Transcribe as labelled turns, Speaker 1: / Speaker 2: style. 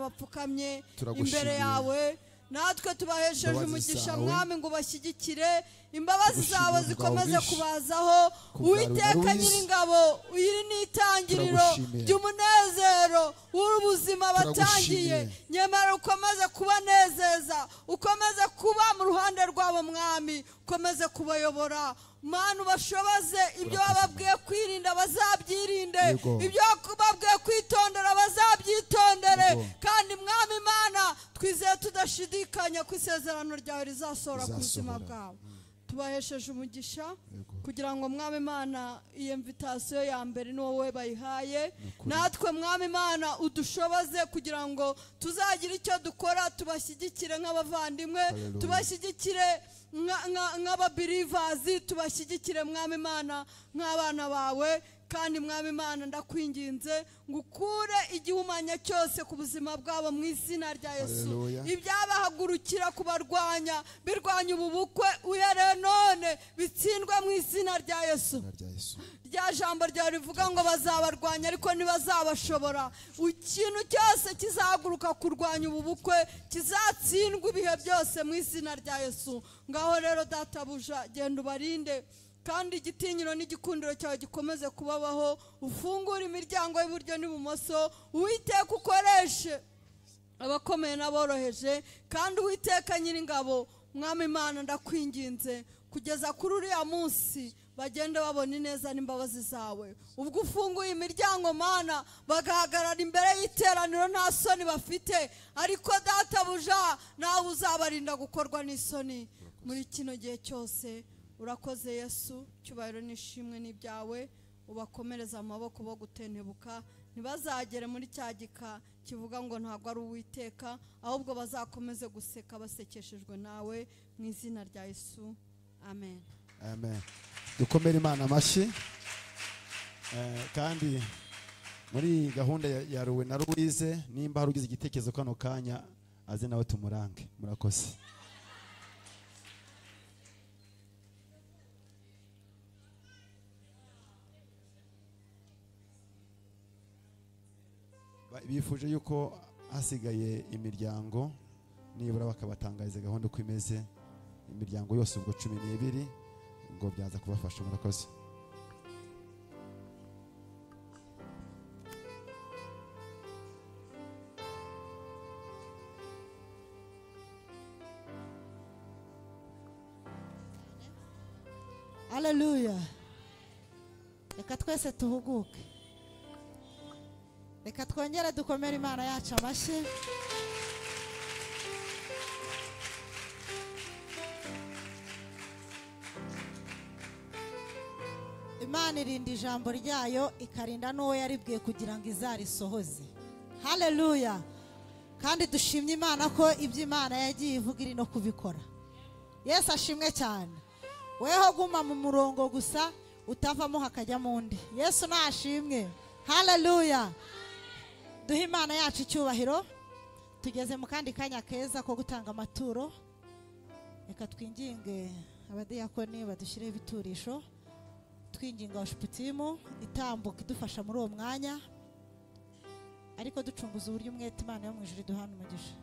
Speaker 1: bapfukamye imbere yawe natwe tubahesheje umugisha mwami ngo bashyigikire imbabazi zawe zikomeze kubazaho Uwiteka Nyiringabo uyiri n'itangiriro ry'umunezero w'ubuzima batangiye nyamara ukomeze kubanezeza ukomeze kuba mu ruhande rwabo mwami ukomeze kubayobora Mana ubashoboze ibyo bababwiye kwirinda bazabyirinde ibyo bababwiye kwitondera bazabyitondere kandi mwami Mana twizeye tudashidikanya ko isezerano ryawe rizasohora ku buzima bwabo tubahesheje umugisha kugira ngo mwami Mana iyi invitation ya mbere ni wowe bayihaye natwe mwami Mana udushoboze kugira ngo tuzagira icyo dukora tubashyigikire nk'abavandimwe tubashyigikire nk'ababelievers tubashyigikire mwami Mana nk'abana bawe kandi mwami Mana ndakwinginze ngukure igihumanya cyose ku buzima bwabo mu izina rya Yesu ibyabahagurukira kubarwanya birwanya ubu bukwe uhereye none bitsindwe mu izina rya Yesu rya jambo ryawe rivuga ngo bazabarwanya ariko ntibazabashobora ikintu cyose kizahaguruka kurwanya ubu bukwe kizatsindwa ibihe byose mu izina rya Yesu ngaho rero databuja genda ubarinde kandi igitinyiro n'igikundiro cyawe gikomeze kubabaho ufungura imiryango y'uburyo n'ibumoso Uwiteka ukoreshe abakomeye n'aboroheje kandi Uwiteka Nyiringabo mwami Mana ndakwinginze kugeza kuri uriya munsi bagende babona ineza n'imbabazi zawe ubwo ufunguye imiryango Mana bagahagarara imbere y'iteraniro nta soni bafite ariko databuja nawe uzabarinda gukorwa n'isoni muri kino gihe cyose urakoze Yesu cyubahiro nishimwe n'ibyawe ubakomereza amaboko bo gutentebuka ntibazagere muri cyagika kivuga ngo ntabwo ari Uwiteka ahubwo bazakomeze guseka basekeshejwe nawe mu izina rya Yesu amen
Speaker 2: amen dukomere Imana amashyi kandi muri gahunda ya Ruwe na Louise nimba hari ugize igitekerezo kano kanya aze nawe tumurange murakoze bifuje yuko hasigaye imiryango nibura bakabatangariza gahunda uko imeze imiryango yose ubwo 12 ngo byaza kubafasha murakoze
Speaker 3: Haleluya reka twese tuhuguke reka twongere dukomere Imana yacu amashyi Imana irinda ijambo ryayo ikarinda n'uwo yaribwiye kugira ngo izarisohoze haleluya kandi dushimye Imana ko ibyo Imana yagiye ivuga iri no kubikora Yesu ashimwe cyane weho guma mu murongo gusa utavamo hakajya mu ndi Yesu nashimwe haleluya duhe Imana yacu icyubahiro tugeze mu kandi kanya keza ko gutanga amaturo reka twinginge abadiyakoni badushyire ibiturisho twinginga abashiputimu itambuka idufasha muri uwo mwanya ariko ducunguza uburyo umwete Imana yo mu ijuru duhana umugisha